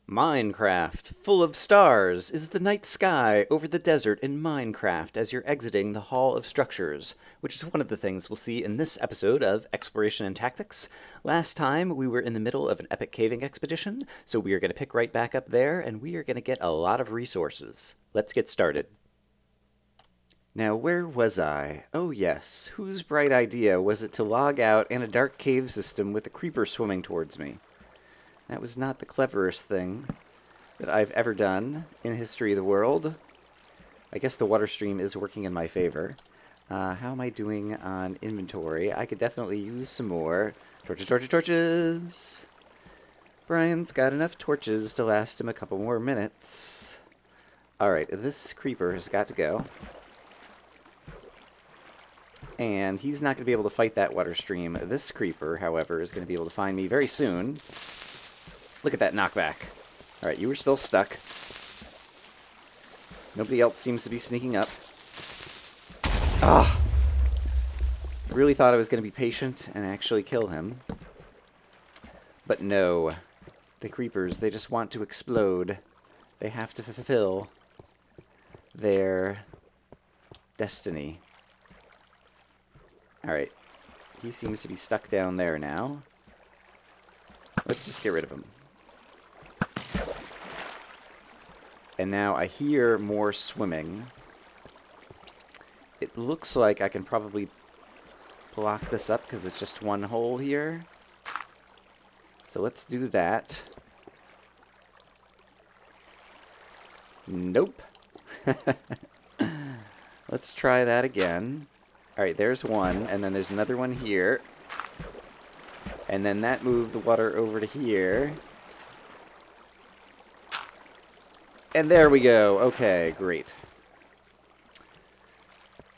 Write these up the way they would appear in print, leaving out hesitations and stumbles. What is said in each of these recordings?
Minecraft, full of stars, is the night sky over the desert in Minecraft as you're exiting the Hall of Structures, which is one of the things we'll see in this episode of Exploration and Tactics. Last time, we were in the middle of an epic caving expedition, so we are going to pick right back up there, and we are going to get a lot of resources. Let's get started. Now, where was I? Oh yes, whose bright idea was it to log out in a dark cave system with a creeper swimming towards me? That was not the cleverest thing that I've ever done in the history of the world. I guess the water stream is working in my favor. How am I doing on inventory? I could definitely use some more. Torches, torches, torches! Brian's got enough torches to last him a couple more minutes. Alright, this creeper has got to go. And he's not going to be able to fight that water stream. This creeper, however, is going to be able to find me very soon. Look at that knockback. Alright, you were still stuck. Nobody else seems to be sneaking up. Ah! I really thought I was going to be patient and actually kill him. But no. The creepers, they just want to explode. They have to fulfill their destiny. Alright. He seems to be stuck down there now. Let's just get rid of him. And now I hear more swimming. It looks like I can probably block this up because it's just one hole here. So let's do that. Nope. Let's try that again. Alright, there's one, and then there's another one here. And then that moved the water over to here. And there we go. Okay, great.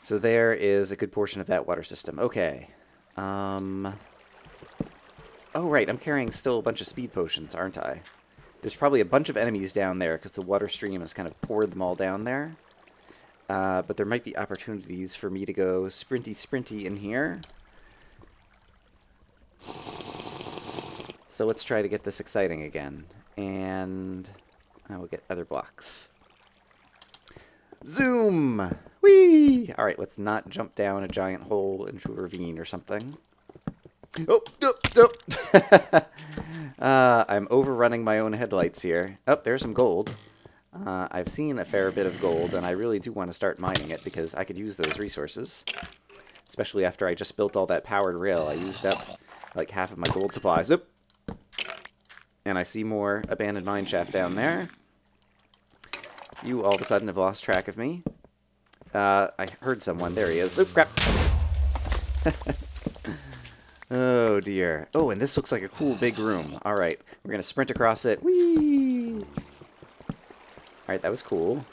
So there is a good portion of that water system. Okay. Oh, right. I'm carrying still a bunch of speed potions, aren't I? There's probably a bunch of enemies down there because the water stream has kind of poured them all down there. But there might be opportunities for me to go sprinty in here. So let's try to get this exciting again. And I will get other blocks. Zoom! Whee! Alright, let's not jump down a giant hole into a ravine or something. Oh, I'm overrunning my own headlights here. Oh, there's some gold. I've seen a fair bit of gold, and I really do want to start mining it because I could use those resources. Especially after I just built all that powered rail. I used up like half of my gold supplies. Oop! And I see more abandoned mine shaft down there. You all of a sudden have lost track of me. I heard someone. There he is. Oh, crap. Oh, dear. Oh, and this looks like a cool big room. Alright, we're going to sprint across it. Whee! Alright, that was cool.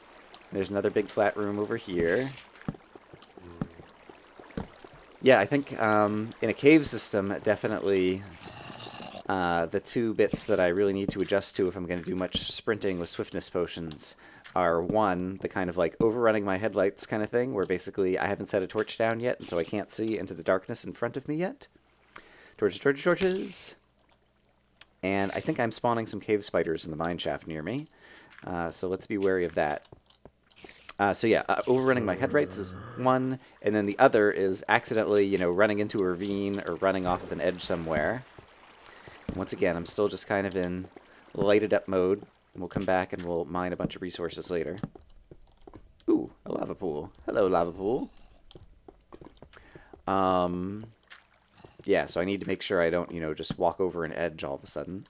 There's another big flat room over here. Yeah, I think in a cave system, definitely the two bits that I really need to adjust to if I'm going to do much sprinting with swiftness potions are, one, the kind of like overrunning my headlights kind of thing, where basically I haven't set a torch down yet, and so I can't see into the darkness in front of me yet. Torches, torches, torches! And I think I'm spawning some cave spiders in the mine shaft near me, so let's be wary of that. So yeah, overrunning my headlights is one, and then the other is accidentally, you know, running into a ravine or running off of an edge somewhere. And once again, I'm still just kind of in lighted up mode. And we'll come back and we'll mine a bunch of resources later. Ooh, a lava pool. Hello, lava pool. Yeah, so I need to make sure I don't, you know, just walk over an edge all of a sudden.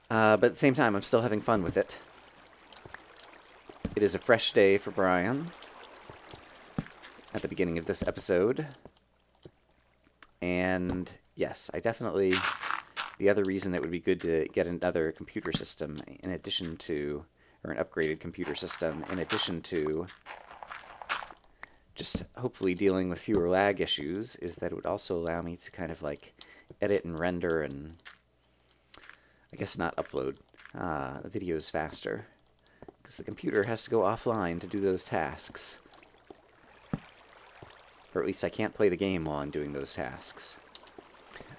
But at the same time, I'm still having fun with it. It is a fresh day for Brian at the beginning of this episode. And yes, I definitely... The other reason it would be good to get another computer system in addition to... Or an upgraded computer system in addition to just hopefully dealing with fewer lag issues is that it would also allow me to kind of like edit and render and I guess not upload videos faster. Because the computer has to go offline to do those tasks. Or at least I can't play the game while I'm doing those tasks.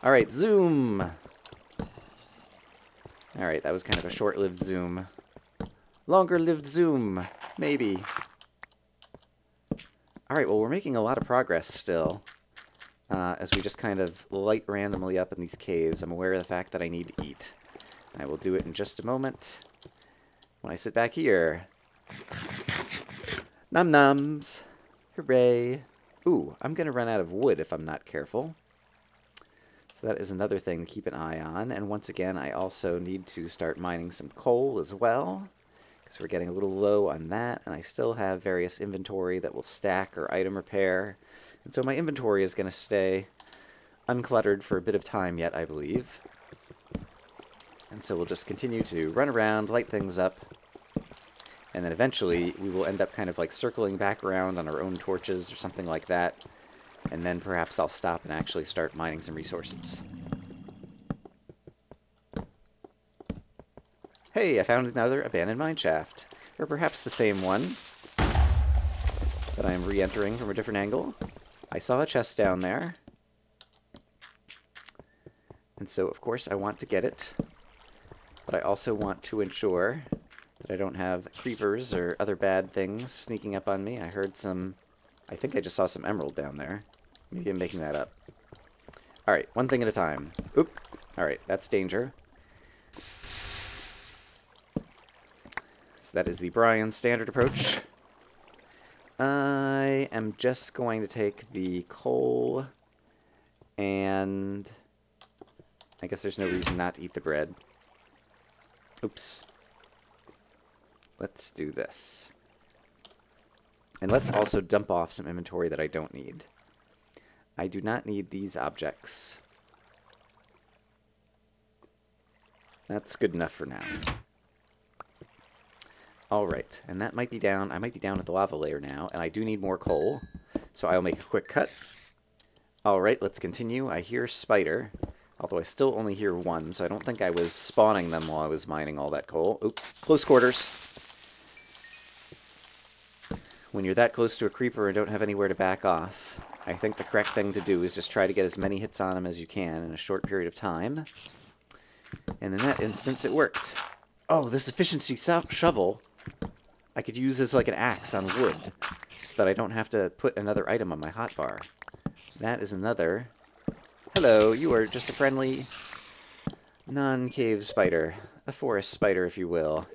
Alright, zoom! Alright, that was kind of a short-lived zoom. Longer-lived zoom, maybe. Alright, well, we're making a lot of progress still. As we just kind of light randomly up in these caves. I'm aware of the fact that I need to eat. I will do it in just a moment. When I sit back here. Num-nums! Hooray! Ooh, I'm going to run out of wood if I'm not careful. So that is another thing to keep an eye on. And once again, I also need to start mining some coal as well, because we're getting a little low on that, and I still have various inventory that will stack or item repair. And so my inventory is going to stay uncluttered for a bit of time yet, I believe. And so we'll just continue to run around, light things up, and then eventually we will end up kind of like circling back around on our own torches or something like that. And then perhaps I'll stop and actually start mining some resources. Hey, I found another abandoned mine shaft. Or perhaps the same one that I am re-entering from a different angle. I saw a chest down there. And so, of course, I want to get it. But I also want to ensure that I don't have creepers or other bad things sneaking up on me. I heard some... I think I just saw some emerald down there. Maybe I'm making that up. Alright, one thing at a time. Oop! Alright, that's danger. So that is the Brian standard approach. I am just going to take the coal, and I guess there's no reason not to eat the bread. Oops. Let's do this. And let's also dump off some inventory that I don't need. I do not need these objects. That's good enough for now. Alright, and that might be down. I might be down at the lava layer now, and I do need more coal, so I'll make a quick cut. Alright, let's continue. I hear spider, although I still only hear one, so I don't think I was spawning them while I was mining all that coal. Oops, close quarters. When you're that close to a creeper and don't have anywhere to back off, I think the correct thing to do is just try to get as many hits on him as you can in a short period of time. And in that instance, it worked. Oh, this efficiency shovel I could use as like an axe on wood, so that I don't have to put another item on my hotbar. That is another... Hello, you are just a friendly non-cave spider. A forest spider, if you will.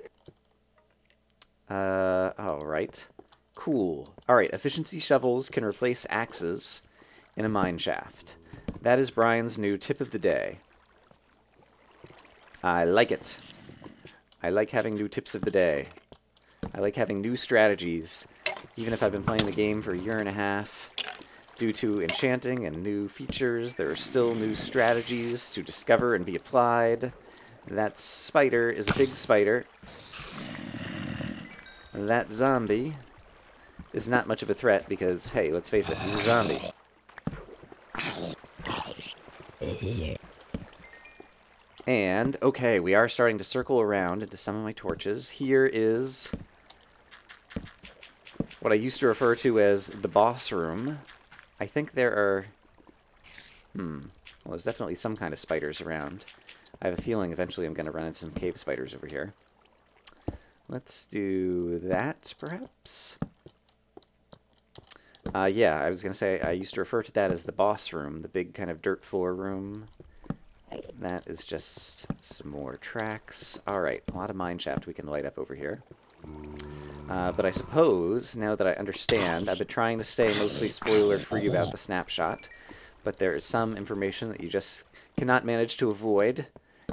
Alright. Cool. Alright, efficiency shovels can replace axes in a mine shaft. That is Brian's new tip of the day. I like it. I like having new tips of the day. I like having new strategies. Even if I've been playing the game for a year and a half, due to enchanting and new features, there are still new strategies to discover and be applied. That spider is a big spider. That zombie is not much of a threat because, hey, let's face it, he's a zombie. And, okay, we are starting to circle around into some of my torches. Here is what I used to refer to as the boss room. I think there are... well, there's definitely some kind of spiders around. I have a feeling eventually I'm going to run into some cave spiders over here. Let's do that, perhaps? Yeah, I was going to say, I used to refer to that as the boss room, the big kind of dirt floor room. That is just some more tracks. Alright, a lot of mineshaft we can light up over here. But I suppose, now that I understand, I've been trying to stay mostly spoiler-free about the snapshot, but there is some information that you just cannot manage to avoid.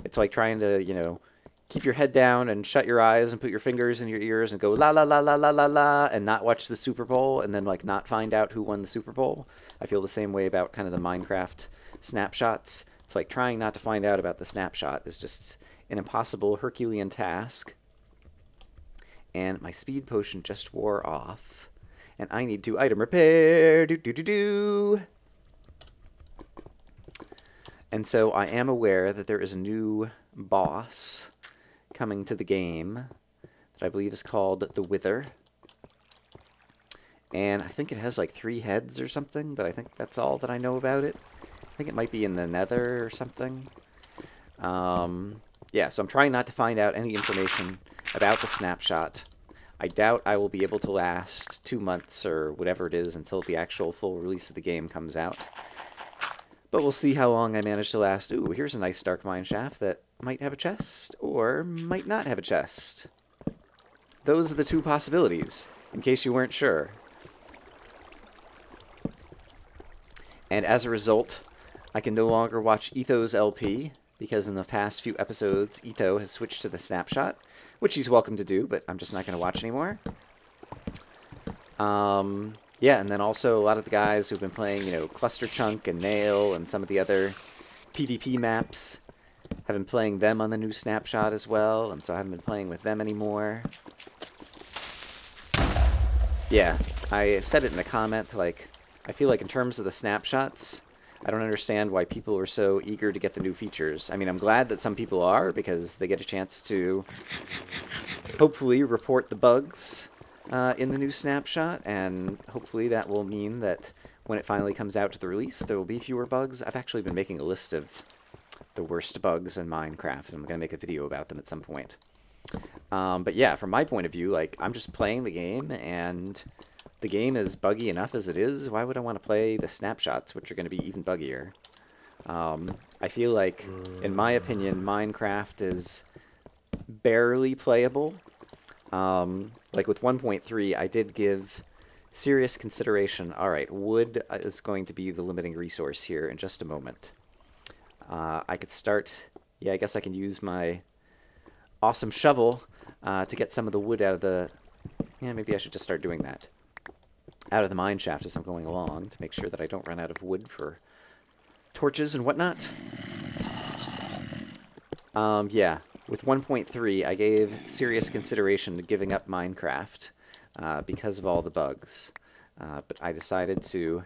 It's like trying to, you know, keep your head down and shut your eyes and put your fingers in your ears and go la la la la la la la and not watch the Super Bowl and then like not find out who won the Super Bowl. I feel the same way about kind of the Minecraft snapshots. It's like trying not to find out about the snapshot is just an impossible Herculean task. And my speed potion just wore off. And I need to item repair. Do. And so I am aware that there is a new boss coming to the game that I believe is called the Wither. And I think it has like 3 heads or something, but I think that's all that I know about it. I think it might be in the Nether or something. yeah, so I'm trying not to find out any information about the snapshot. I doubt I will be able to last 2 months or whatever it is until the actual full release of the game comes out. But we'll see how long I manage to last. Ooh, here's a nice dark mine shaft that might have a chest or might not have a chest. Those are the two possibilities, in case you weren't sure. And as a result, I can no longer watch Etho's LP, because in the past few episodes, Etho has switched to the snapshot, which he's welcome to do, but I'm just not going to watch anymore. Yeah, and then also a lot of the guys who've been playing, you know, Cluster Chunk and Nail and some of the other PvP maps have been playing them on the new snapshot as well, and so I haven't been playing with them anymore. Yeah, I said it in a comment, like, I feel like in terms of the snapshots, I don't understand why people are so eager to get the new features. I mean, I'm glad that some people are, because they get a chance to hopefully report the bugs in the new snapshot, and hopefully that will mean that when it finally comes out to the release, there will be fewer bugs. I've actually been making a list of the worst bugs in Minecraft, and I'm going to make a video about them at some point. But yeah, from my point of view, like, I'm just playing the game, and the game is buggy enough as it is. Why would I want to play the snapshots, which are going to be even buggier? I feel like, in my opinion, Minecraft is barely playable. Like with 1.3, I did give serious consideration. Alright, wood is going to be the limiting resource here in just a moment. I could start... Yeah, I guess I can use my awesome shovel to get some of the wood out of the... Yeah, maybe I should just start doing that. Out of the mine shaft as I'm going along, to make sure that I don't run out of wood for torches and whatnot. Yeah, with 1.3, I gave serious consideration to giving up Minecraft because of all the bugs. But I decided to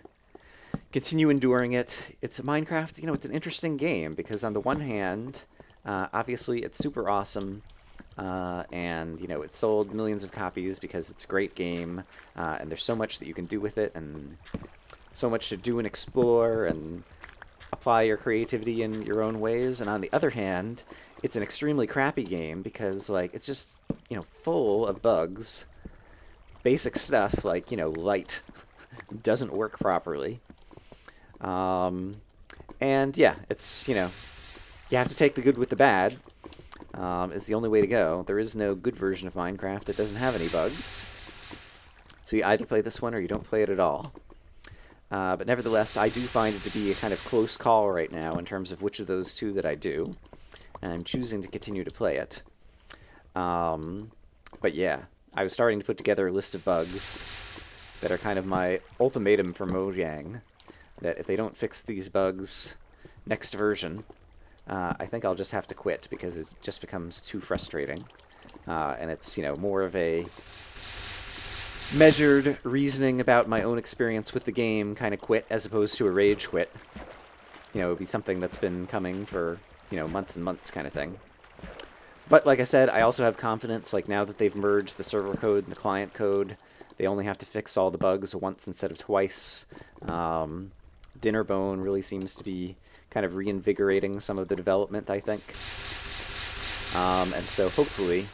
continue enduring it. It's Minecraft, you know, it's an interesting game because on the one hand, obviously it's super awesome. And, you know, it sold millions of copies because it's a great game, and there's so much that you can do with it, and so much to do and explore, and apply your creativity in your own ways. And on the other hand, it's an extremely crappy game because, like, it's just, you know, full of bugs. Basic stuff, like, you know, light doesn't work properly. And, yeah, it's, you know, you have to take the good with the bad. Is the only way to go. There is no good version of Minecraft that doesn't have any bugs. So you either play this one or you don't play it at all. But nevertheless, I do find it to be a kind of close call right now in terms of which of those two that I do. And I'm choosing to continue to play it. But yeah, I was starting to put together a list of bugs that are kind of my ultimatum for Mojang. That if they don't fix these bugs next version... I think I'll just have to quit because it just becomes too frustrating. And it's, you know, more of a measured reasoning about my own experience with the game kind of quit as opposed to a rage quit. You know, it would be something that's been coming for, you know, months and months kind of thing. But like I said, I also have confidence, like now that they've merged the server code and the client code, they only have to fix all the bugs once instead of twice. Dinnerbone really seems to be kind of reinvigorating some of the development, I think. And so hopefully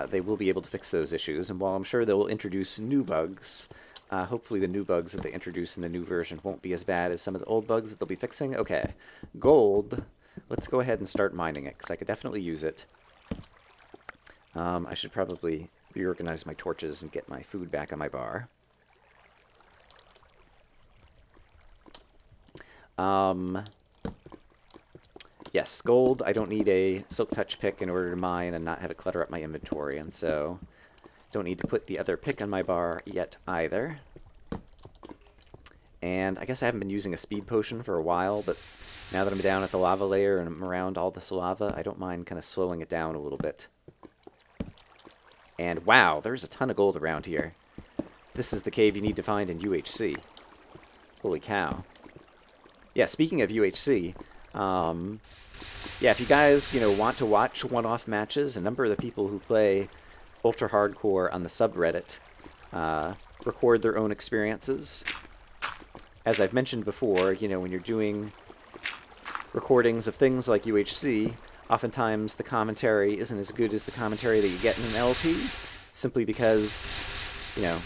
they will be able to fix those issues. And while I'm sure they will introduce new bugs, hopefully the new bugs that they introduce in the new version won't be as bad as some of the old bugs that they'll be fixing. Okay, gold. Let's go ahead and start mining it, because I could definitely use it. I should probably reorganize my torches and get my food back on my bar. Yes, gold. I don't need a Silk Touch pick in order to mine and not have it clutter up my inventory, and so don't need to put the other pick on my bar yet either. And I guess I haven't been using a speed potion for a while, but now that I'm down at the lava layer and I'm around all this lava, I don't mind kind of slowing it down a little bit. And wow, there's a ton of gold around here. This is the cave you need to find in UHC. Holy cow. Yeah, speaking of UHC, yeah, if you guys, you know, want to watch one-off matches, a number of the people who play Ultra Hardcore on the subreddit record their own experiences. As I've mentioned before, you know, when you're doing recordings of things like UHC, Oftentimes the commentary isn't as good as the commentary that you get in an LP, simply because, you know,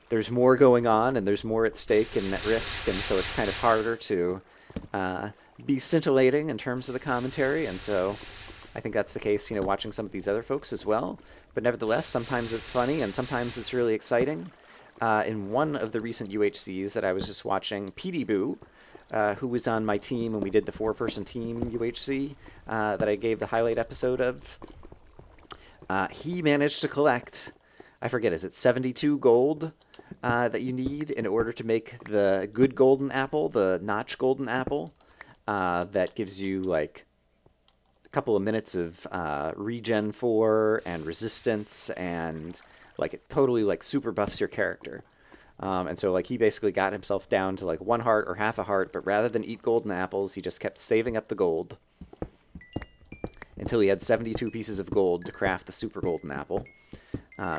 there's more going on and there's more at stake and at risk, and so it's kind of harder to be scintillating in terms of the commentary, and so I think that's the case, you know, watching some of these other folks as well. But nevertheless, sometimes it's funny and sometimes it's really exciting. In one of the recent UHCs that I was just watching, PD Boo, who was on my team when we did the 4-person team UHC that I gave the highlight episode of, he managed to collect, I forget, is it 72 gold that you need in order to make the good golden apple, the notch golden apple, that gives you like a couple of minutes of regen 4 and resistance, and like it totally like super buffs your character. And so like he basically got himself down to like 1 heart or half a heart, but rather than eat golden apples, he just kept saving up the gold until he had 72 pieces of gold to craft the super golden apple,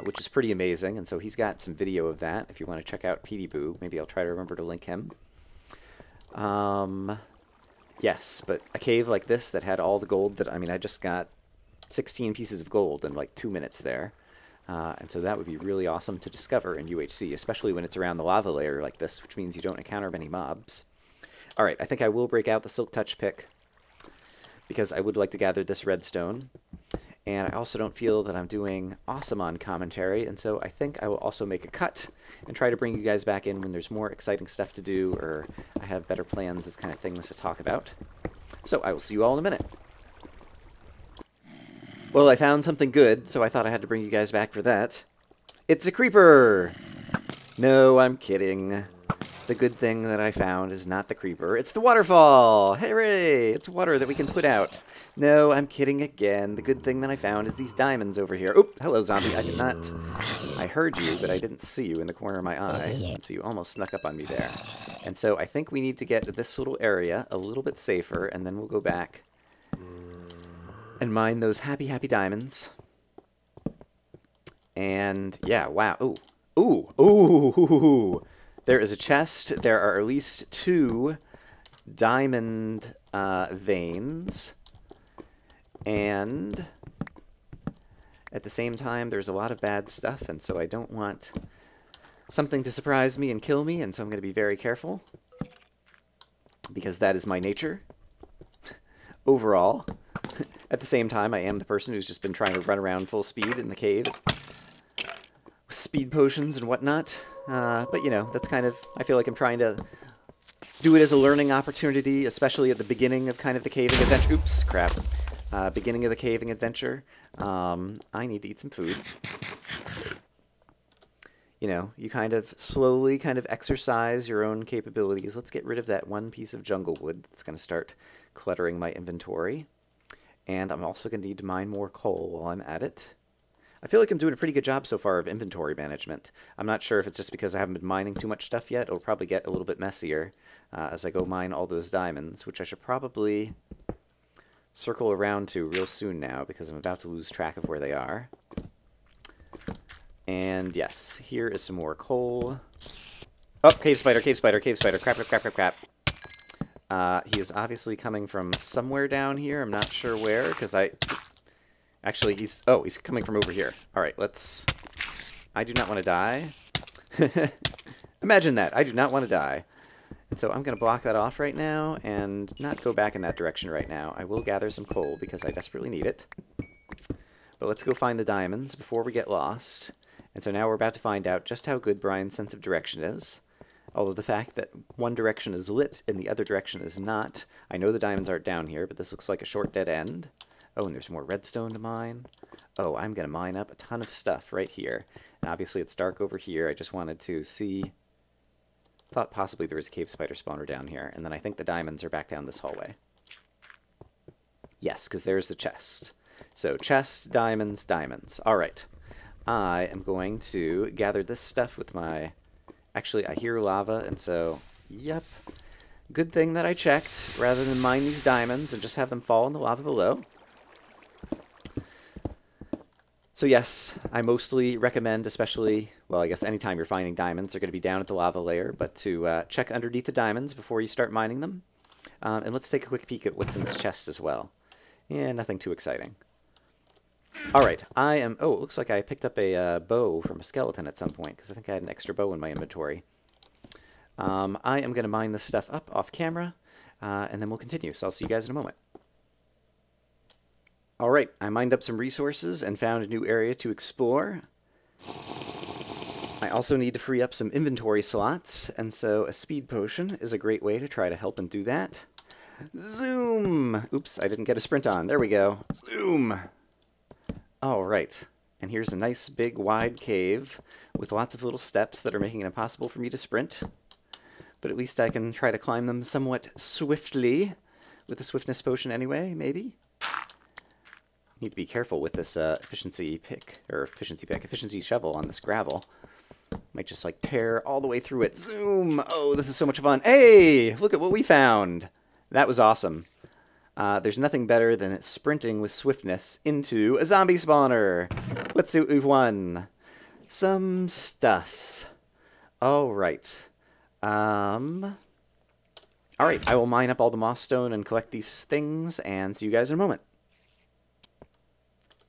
which is pretty amazing. And so he's got some video of that if you want to check out PD Boo. Maybe I'll try to remember to link him. Yes, but a cave like this that had all the gold that, I mean, I just got 16 pieces of gold in like 2 minutes there. And so that would be really awesome to discover in UHC, especially when it's around the lava layer like this, which means you don't encounter many mobs. All right, I think I will break out the Silk Touch pick because I would like to gather this redstone. And I also don't feel that I'm doing awesome on commentary, and so I think I will also make a cut and try to bring you guys back in when there's more exciting stuff to do, or I have better plans of kind of things to talk about. So I will see you all in a minute. Well, I found something good, so I thought I had to bring you guys back for that. It's a creeper! No, I'm kidding. The good thing that I found is not the creeper, it's the waterfall! Hooray! It's water that we can put out. No, I'm kidding again. The good thing that I found is these diamonds over here. Oh, hello, zombie. I did not... I heard you, but I didn't see you in the corner of my eye. So you almost snuck up on me there. And so I think we need to get to this little area a little bit safer, and then we'll go back and mine those happy, happy diamonds. And, yeah, wow. Ooh. Ooh. Ooh. Ooh. There is a chest. There are at least 2 diamond veins. And at the same time, there's a lot of bad stuff, and so I don't want something to surprise me and kill me, and so I'm going to be very careful, because that is my nature. Overall. At the same time, I am the person who's just been trying to run around full speed in the cave with speed potions and whatnot. But, you know, that's kind of... I feel like I'm trying to do it as a learning opportunity, especially at the beginning of kind of the caving adventure. Oops, crap. Beginning of the caving adventure. I need to eat some food. You know, you kind of slowly kind of exercise your own capabilities. Let's get rid of that 1 piece of jungle wood that's going to start cluttering my inventory. And I'm also going to need to mine more coal while I'm at it. I feel like I'm doing a pretty good job so far of inventory management. I'm not sure if it's just because I haven't been mining too much stuff yet. It'll probably get a little bit messier as I go mine all those diamonds, which I should probably circle around to real soon now because I'm about to lose track of where they are. And yes, here is some more coal. Oh, cave spider, cave spider, cave spider. Crap, crap, crap, crap, crap. He is obviously coming from somewhere down here. I'm not sure where, because actually, he's coming from over here. All right, let's... I do not want to die. Imagine that. I do not want to die. And so I'm going to block that off right now and not go back in that direction right now. I will gather some coal because I desperately need it. But let's go find the diamonds before we get lost. And so now we're about to find out just how good Brian's sense of direction is. Although the fact that one direction is lit and the other direction is not. I know the diamonds aren't down here, but this looks like a short dead end. Oh, and there's more redstone to mine. Oh, I'm going to mine up a ton of stuff right here. And obviously it's dark over here. I just wanted to see... Thought possibly there was a cave spider spawner down here. And then I think the diamonds are back down this hallway. Yes, because there's the chest. So chest, diamonds, diamonds. All right. I am going to gather this stuff with my... Actually, I hear lava, and so, yep. Good thing that I checked, rather than mine these diamonds and just have them fall in the lava below. So yes, I mostly recommend, especially, well, I guess anytime you're finding diamonds, they're going to be down at the lava layer, but to check underneath the diamonds before you start mining them. And let's take a quick peek at what's in this chest as well. Yeah, nothing too exciting. Alright, I am... Oh, it looks like I picked up a bow from a skeleton at some point, because I think I had an extra bow in my inventory. I am going to mine this stuff up off camera, and then we'll continue, so I'll see you guys in a moment. Alright, I mined up some resources and found a new area to explore. I also need to free up some inventory slots, and so a speed potion is a great way to try to help and do that. Zoom! Oops, I didn't get a sprint on. There we go. Zoom! Alright, and here's a nice big wide cave with lots of little steps that are making it impossible for me to sprint. But at least I can try to climb them somewhat swiftly, with a swiftness potion anyway, maybe? Need to be careful with this efficiency shovel on this gravel. Might just like tear all the way through it. Zoom! Oh, this is so much fun. Hey! Look at what we found! That was awesome. There's nothing better than sprinting with swiftness into a zombie spawner. Let's see what we've won. Some stuff. Alright. Alright, I will mine up all the moss stone and collect these things, and see you guys in a moment.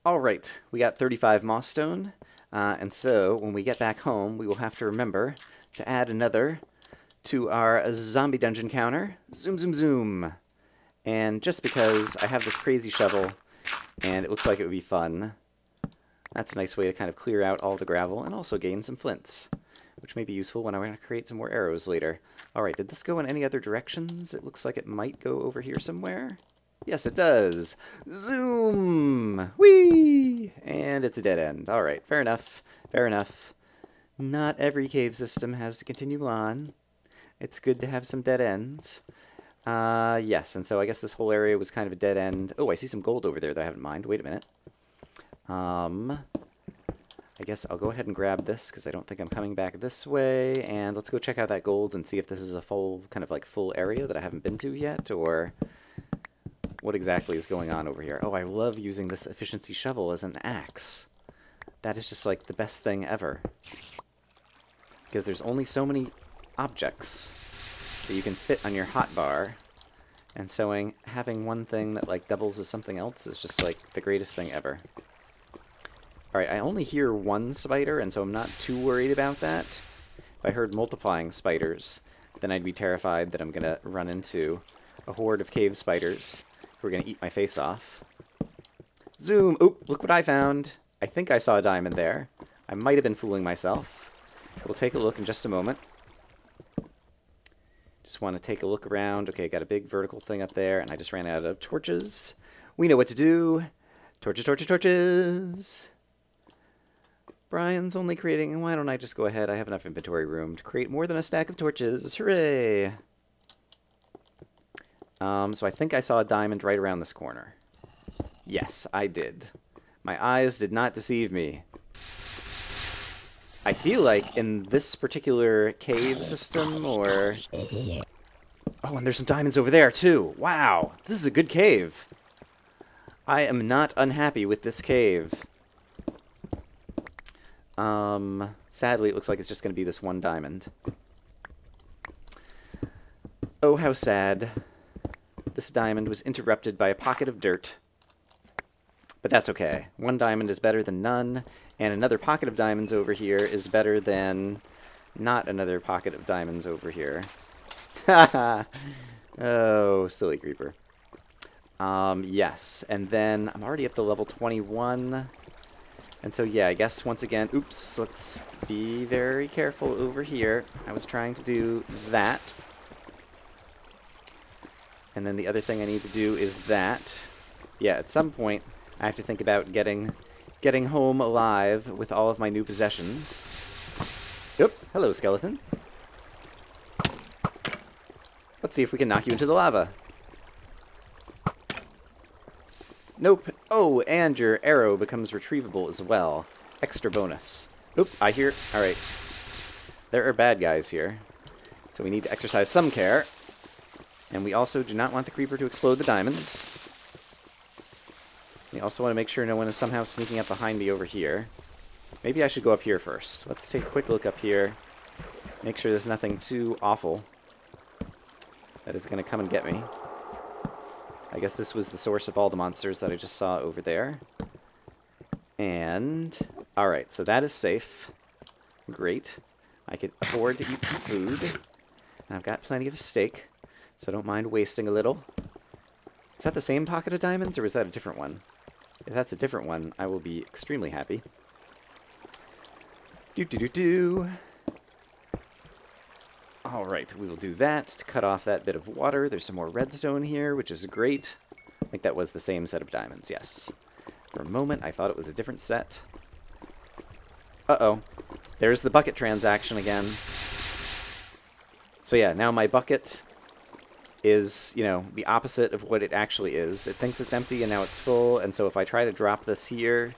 Alright, we got 35 moss stone, and so when we get back home, we will have to remember to add another to our zombie dungeon counter. Zoom, zoom, zoom. And just because I have this crazy shovel, and it looks like it would be fun, that's a nice way to kind of clear out all the gravel and also gain some flints, which may be useful when I'm going to create some more arrows later. Alright, did this go in any other directions? It looks like it might go over here somewhere. Yes, it does. Zoom! Whee! And it's a dead end. Alright, fair enough. Fair enough. Not every cave system has to continue on. It's good to have some dead ends. Yes, and so I guess this whole area was kind of a dead end. Oh, I see some gold over there that I haven't mined. Wait a minute. I guess I'll go ahead and grab this, because I don't think I'm coming back this way. And let's go check out that gold and see if this is a full, kind of like full area that I haven't been to yet, or what exactly is going on over here. Oh, I love using this efficiency shovel as an axe. That is just like the best thing ever. Because there's only so many objects that you can fit on your hotbar, and so having one thing that like doubles as something else is just like the greatest thing ever. Alright, I only hear one spider, and so I'm not too worried about that. If I heard multiplying spiders, then I'd be terrified that I'm gonna run into a horde of cave spiders who are gonna eat my face off. Zoom! Oh, look what I found! I think I saw a diamond there. I might have been fooling myself. We'll take a look in just a moment. Just want to take a look around. Okay, got a big vertical thing up there, and I just ran out of torches. We know what to do. Torches, torches, torches! Brian's only creating... Why don't I just go ahead? I have enough inventory room to create more than a stack of torches. Hooray! So I think I saw a diamond right around this corner. Yes, I did. My eyes did not deceive me. I feel like in this particular cave system, or... Oh, and there's some diamonds over there, too. Wow, this is a good cave. I am not unhappy with this cave. Sadly, it looks like it's just going to be this one diamond. Oh, how sad. This diamond was interrupted by a pocket of dirt. But that's okay. One diamond is better than none, and another pocket of diamonds over here is better than not another pocket of diamonds over here. Haha! Oh, silly creeper. Yes, and then I'm already up to level 21. And so, yeah, I guess once again, oops, let's be very careful over here. I was trying to do that. And then the other thing I need to do is that. Yeah, at some point, I have to think about getting home alive with all of my new possessions. Oop, hello, skeleton. Let's see if we can knock you into the lava. Nope. Oh, and your arrow becomes retrievable as well. Extra bonus. Oop, I hear... Alright. There are bad guys here. So we need to exercise some care. And we also do not want the creeper to explode the diamonds. We also want to make sure no one is somehow sneaking up behind me over here. Maybe I should go up here first. Let's take a quick look up here. Make sure there's nothing too awful that is going to come and get me. I guess this was the source of all the monsters that I just saw over there. And, alright, so that is safe. Great. I could afford to eat some food. And I've got plenty of steak, so I don't mind wasting a little. Is that the same pocket of diamonds, or is that a different one? If that's a different one, I will be extremely happy. Do-do-do-do. Alright, we will do that to cut off that bit of water. There's some more redstone here, which is great. I think that was the same set of diamonds, yes. For a moment, I thought it was a different set. Uh-oh. There's the bucket transaction again. So yeah, now my bucket is, you know, the opposite of what it actually is. It thinks it's empty and now it's full, and so if I try to drop this here,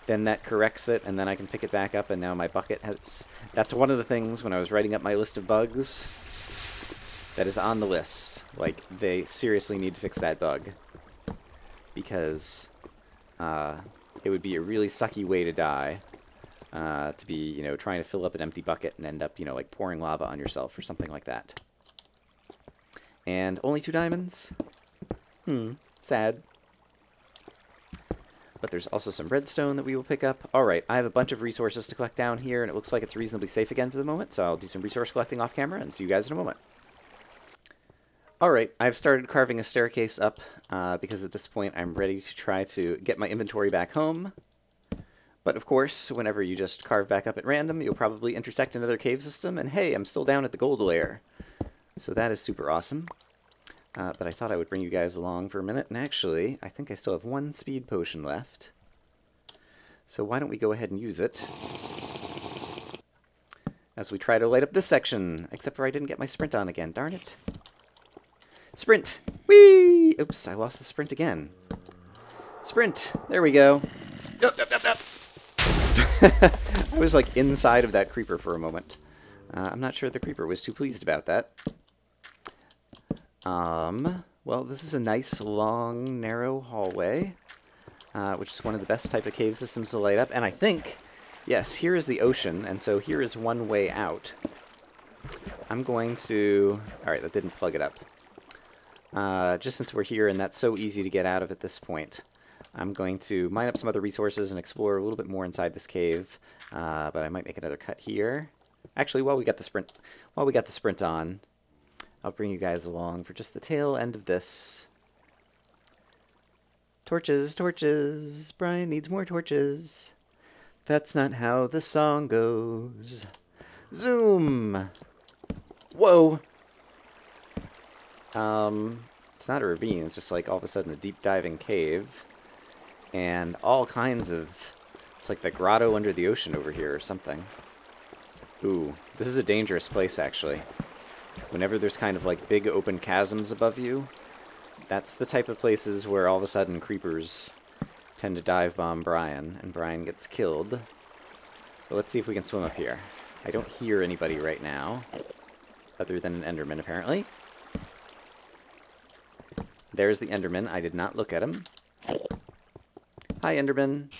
then that corrects it, and then I can pick it back up, and now my bucket has... That's one of the things when I was writing up my list of bugs that is on the list. Like, they seriously need to fix that bug. Because it would be a really sucky way to die. To be, you know, trying to fill up an empty bucket and end up, you know, like pouring lava on yourself or something like that. And only 2 diamonds? Sad. But there's also some redstone that we will pick up. Alright, I have a bunch of resources to collect down here, and it looks like it's reasonably safe again for the moment, so I'll do some resource collecting off camera and see you guys in a moment. Alright, I've started carving a staircase up, because at this point I'm ready to try to get my inventory back home. But of course, whenever you just carve back up at random, you'll probably intersect another cave system, and hey, I'm still down at the gold layer. So that is super awesome. But I thought I would bring you guys along for a minute, and actually, I think I still have 1 speed potion left. So why don't we go ahead and use it as we try to light up this section, except for I didn't get my sprint on again, darn it. Sprint! Whee! Oops, I lost the sprint again. Sprint! There we go. I was like inside of that creeper for a moment. I'm not sure the creeper was too pleased about that. Well, this is a nice, long, narrow hallway, which is one of the best type of cave systems to light up. And I think, yes, here is the ocean, and so here is one way out. I'm going to... Alright, that didn't plug it up. Just since we're here and that's so easy to get out of at this point, I'm going to mine up some other resources and explore a little bit more inside this cave. But I might make another cut here. Actually, while we got the sprint on, I'll bring you guys along for just the tail end of this. Torches, torches, Brian needs more torches. That's not how the song goes. Zoom! Whoa! It's not a ravine, it's just like all of a sudden a deep diving cave. And all kinds of... It's like the grotto under the ocean over here or something. Ooh, this is a dangerous place actually. Whenever there's kind of like big open chasms above you, that's the type of places where all of a sudden creepers tend to dive bomb Brian, and Brian gets killed. But let's see if we can swim up here. I don't hear anybody right now, other than an Enderman apparently. There's the Enderman. I did not look at him. Hi, Enderman.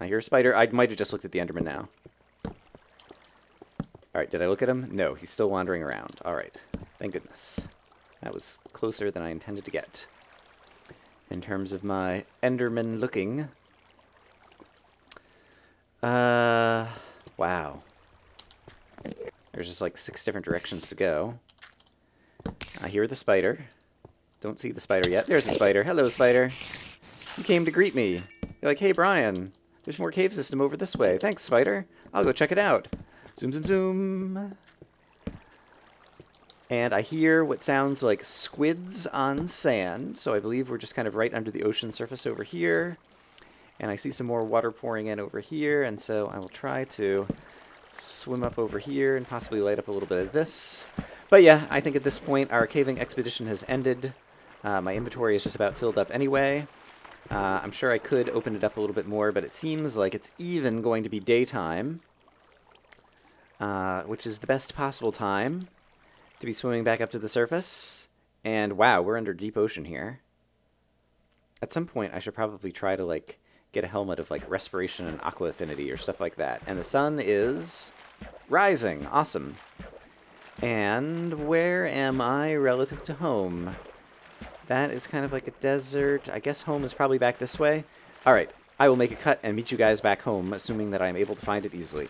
I hear a spider. I might have just looked at the Enderman now. Alright, did I look at him? No, he's still wandering around. Alright, thank goodness. That was closer than I intended to get. In terms of my Enderman looking. Wow. There's just like 6 different directions to go. I hear the spider. Don't see the spider yet. There's the spider. Hello, spider. You came to greet me. You're like, hey, Brian, there's more cave system over this way. Thanks, spider. I'll go check it out. Zoom, zoom, zoom. And I hear what sounds like squids on sand, so I believe we're just kind of right under the ocean surface over here. And I see some more water pouring in over here, and so I will try to swim up over here and possibly light up a little bit of this. But yeah, I think at this point our caving expedition has ended. My inventory is just about filled up anyway. I'm sure I could open it up a little bit more, but it seems like it's even going to be daytime. Which is the best possible time to be swimming back up to the surface. And wow, we're under deep ocean here. At some point, I should probably try to, like, get a helmet of, like, respiration and aqua affinity or stuff like that. And the sun is rising. Awesome. And where am I relative to home? That is kind of like a desert. I guess home is probably back this way. All right, I will make a cut and meet you guys back home, assuming that I'm able to find it easily.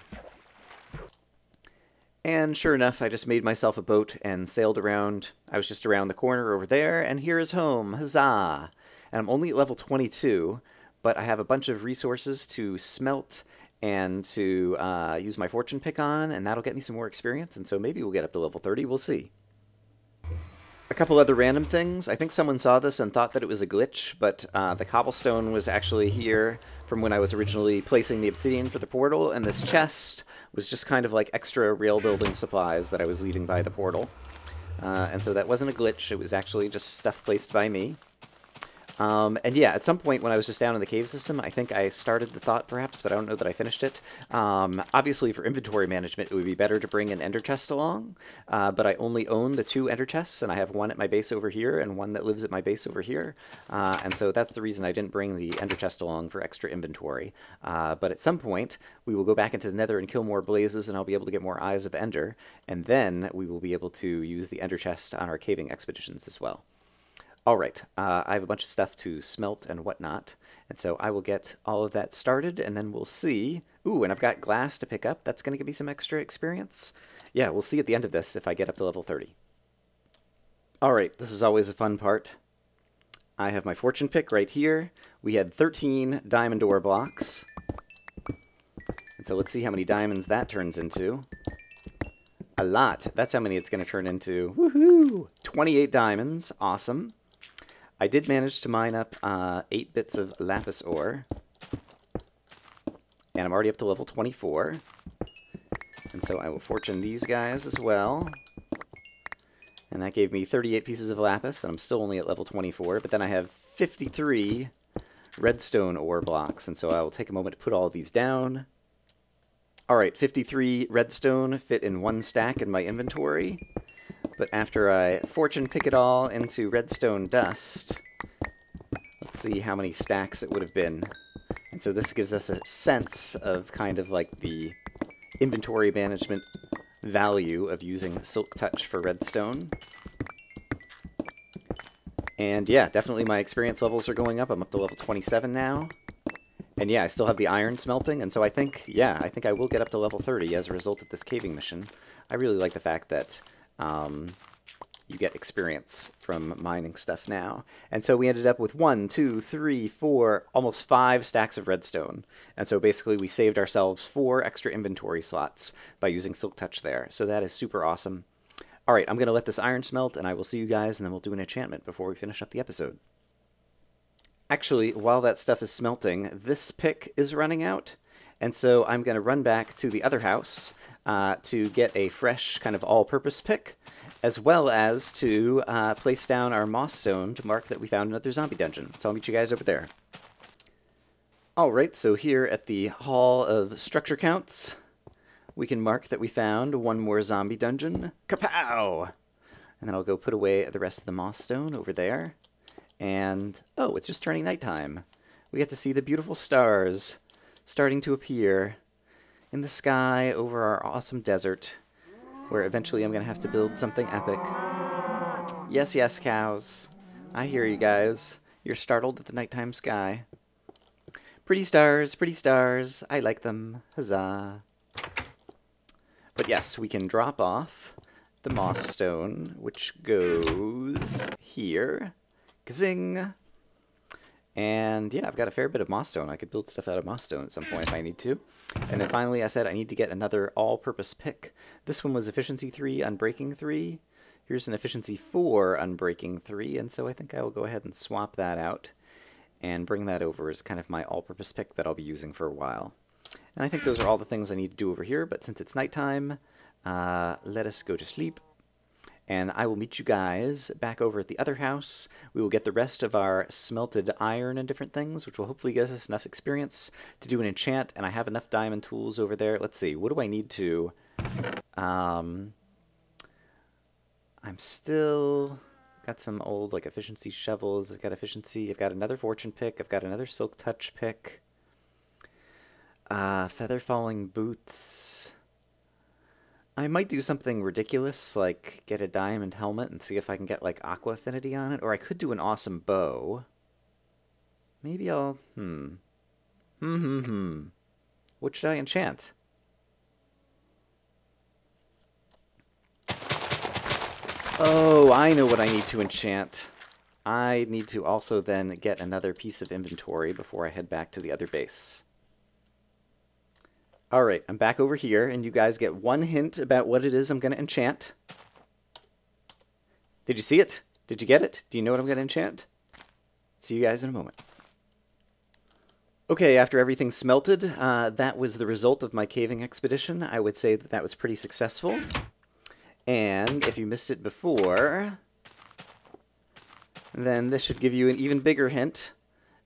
And sure enough, I just made myself a boat and sailed around. I was just around the corner over there, and here is home. Huzzah! And I'm only at level 22, but I have a bunch of resources to smelt and to use my fortune pick on, and that'll get me some more experience, and so maybe we'll get up to level 30. We'll see. A couple other random things. I think someone saw this and thought that it was a glitch, but the cobblestone was actually here from when I was originally placing the obsidian for the portal, and this chest was just kind of like extra rail building supplies that I was leaving by the portal. And so that wasn't a glitch, it was actually just stuff placed by me. And yeah, at some point when I was just down in the cave system, I think I started the thought perhaps, but I don't know that I finished it. Obviously for inventory management, it would be better to bring an ender chest along, but I only own the 2 ender chests, and I have one at my base over here and one that lives at my base over here. And so that's the reason I didn't bring the ender chest along for extra inventory. But at some point, we will go back into the nether and kill more blazes, and I'll be able to get more eyes of ender, and then we will be able to use the ender chest on our caving expeditions as well. All right, I have a bunch of stuff to smelt and whatnot, and so I will get all of that started, and then we'll see. Ooh, and I've got glass to pick up. That's going to give me some extra experience. Yeah, we'll see at the end of this if I get up to level 30. All right, this is always a fun part. I have my fortune pick right here. We had 13 diamond ore blocks. And so let's see how many diamonds that turns into. A lot. That's how many it's going to turn into. Woohoo! 28 diamonds. Awesome. I did manage to mine up 8 bits of lapis ore, and I'm already up to level 24, and so I will fortune these guys as well, and that gave me 38 pieces of lapis, and I'm still only at level 24, but then I have 53 redstone ore blocks, and so I will take a moment to put all of these down. Alright, 53 redstone fit in 1 stack in my inventory. But after I fortune pick it all into redstone dust, let's see how many stacks it would have been. And so this gives us a sense of kind of like the inventory management value of using Silk Touch for redstone. And yeah, definitely my experience levels are going up. I'm up to level 27 now. And yeah, I still have the iron smelting, and so I think, yeah, I think I will get up to level 30 as a result of this caving mission. I really like the fact that you get experience from mining stuff now. And so we ended up with 1, 2, 3, 4, almost 5 stacks of redstone. And so basically we saved ourselves 4 extra inventory slots by using Silk Touch there. So that is super awesome. All right, I'm going to let this iron smelt, and I will see you guys, and then we'll do an enchantment before we finish up the episode. Actually, while that stuff is smelting, this pick is running out, and so I'm going to run back to the other house to get a fresh kind of all-purpose pick, as well as to place down our moss stone to mark that we found another zombie dungeon. So I'll meet you guys over there. Alright, so here at the Hall of Structure Counts, we can mark that we found one more zombie dungeon. Kapow! And then I'll go put away the rest of the moss stone over there. And, oh, it's just turning nighttime. We get to see the beautiful stars starting to appear in the sky over our awesome desert, where eventually I'm going to have to build something epic. Yes, yes, cows. I hear you guys. You're startled at the nighttime sky. Pretty stars. I like them. Huzzah. But yes, we can drop off the moss stone, which goes here. Kazing! And yeah, I've got a fair bit of moss stone. I could build stuff out of moss stone at some point if I need to. And then finally I said I need to get another all-purpose pick. This one was efficiency 3, unbreaking 3. Here's an efficiency 4, unbreaking 3, and so I think I will go ahead and swap that out and bring that over as kind of my all-purpose pick that I'll be using for a while. And I think those are all the things I need to do over here, but since it's nighttime, let us go to sleep. And I will meet you guys back over at the other house. We will get the rest of our smelted iron and different things, which will hopefully give us enough experience to do an enchant, and I have enough diamond tools over there. Let's see, what do I need to... I'm still... got some old, like, efficiency shovels. I've got efficiency. I've got another fortune pick. I've got another silk touch pick. Feather falling boots. I might do something ridiculous, like get a diamond helmet and see if I can get, like, aqua affinity on it. Or I could do an awesome bow. Maybe I'll... What should I enchant? Oh, I know what I need to enchant. I need to also then get another piece of inventory before I head back to the other base. Alright, I'm back over here, and you guys get one hint about what it is I'm going to enchant. Did you see it? Did you get it? Do you know what I'm going to enchant? See you guys in a moment. Okay, after everything's smelted, that was the result of my caving expedition. I would say that that was pretty successful. And if you missed it before, then this should give you an even bigger hint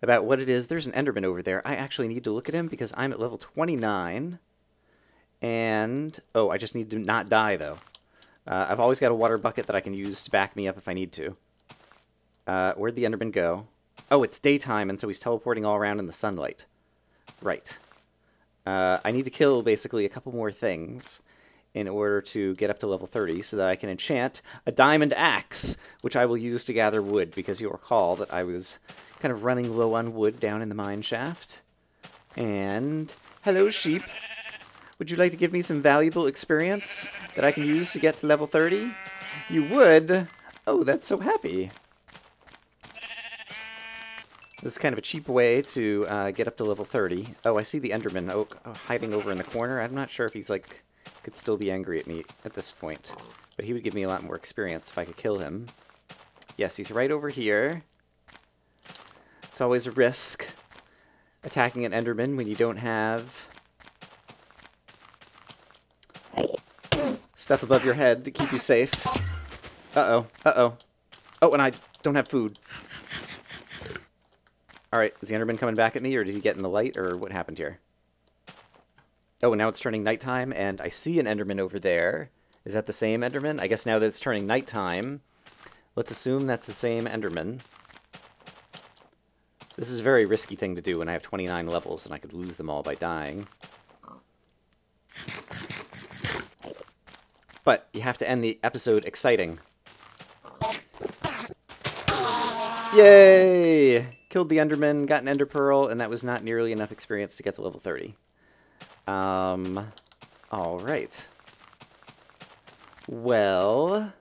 about what it is. There's an Enderman over there. I actually need to look at him because I'm at level 29. And, oh, I just need to not die, though. I've always got a water bucket that I can use to back me up if I need to. Where'd the Enderman go? Oh, it's daytime, and so he's teleporting all around in the sunlight. Right. I need to kill, basically, a couple more things in order to get up to level 30 so that I can enchant a diamond axe, which I will use to gather wood, because you'll recall that I was kind of running low on wood down in the mine shaft. And, hello sheep. Would you like to give me some valuable experience that I can use to get to level 30? You would? Oh, that's so happy. This is kind of a cheap way to get up to level 30. Oh, I see the Enderman hiding over in the corner. I'm not sure if he's like... could still be angry at me at this point. But he would give me a lot more experience if I could kill him. Yes, he's right over here. It's always a risk attacking an Enderman when you don't have stuff above your head to keep you safe. Uh-oh, uh-oh. Oh, and I don't have food. Alright, is the Enderman coming back at me, or did he get in the light, or what happened here? Oh, and now it's turning nighttime, and I see an Enderman over there. Is that the same Enderman? I guess now that it's turning nighttime, let's assume that's the same Enderman. This is a very risky thing to do when I have 29 levels, and I could lose them all by dying. But you have to end the episode exciting. Yay! Killed the Enderman, got an Ender Pearl, and that was not nearly enough experience to get to level 30. Alright. Well...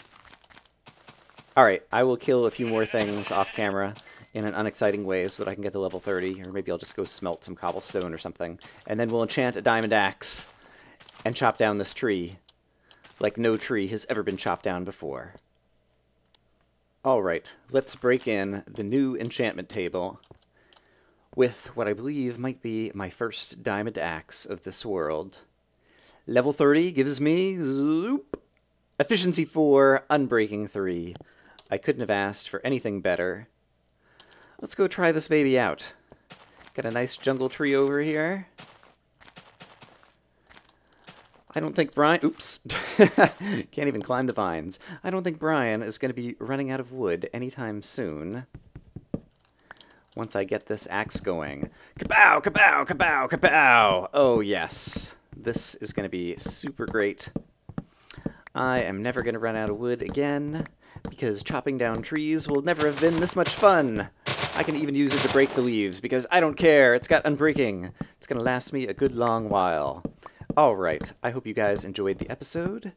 Alright, I will kill a few more things off camera in an unexciting way so that I can get to level 30, or maybe I'll just go smelt some cobblestone or something. And then we'll enchant a diamond axe and chop down this tree like no tree has ever been chopped down before. Alright, let's break in the new enchantment table with what I believe might be my first diamond axe of this world. Level 30 gives me zoop, efficiency 4, unbreaking 3. I couldn't have asked for anything better. Let's go try this baby out. Got a nice jungle tree over here. I don't think Brian... Oops. Can't even climb the vines. I don't think Brian is going to be running out of wood anytime soon. Once I get this axe going. Kapow! Kapow! Kapow! Kapow! Oh, yes. This is going to be super great. I am never going to run out of wood again, because chopping down trees will never have been this much fun. I can even use it to break the leaves, because I don't care. It's got unbreaking. It's going to last me a good long while. Alright, I hope you guys enjoyed the episode,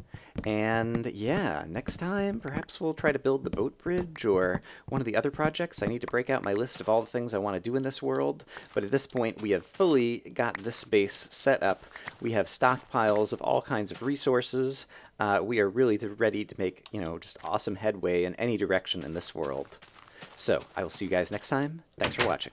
and yeah, next time perhaps we'll try to build the boat bridge or one of the other projects. I need to break out my list of all the things I want to do in this world, but at this point we have fully got this base set up. We have stockpiles of all kinds of resources. We are really ready to make, just awesome headway in any direction in this world. So, I will see you guys next time. Thanks for watching.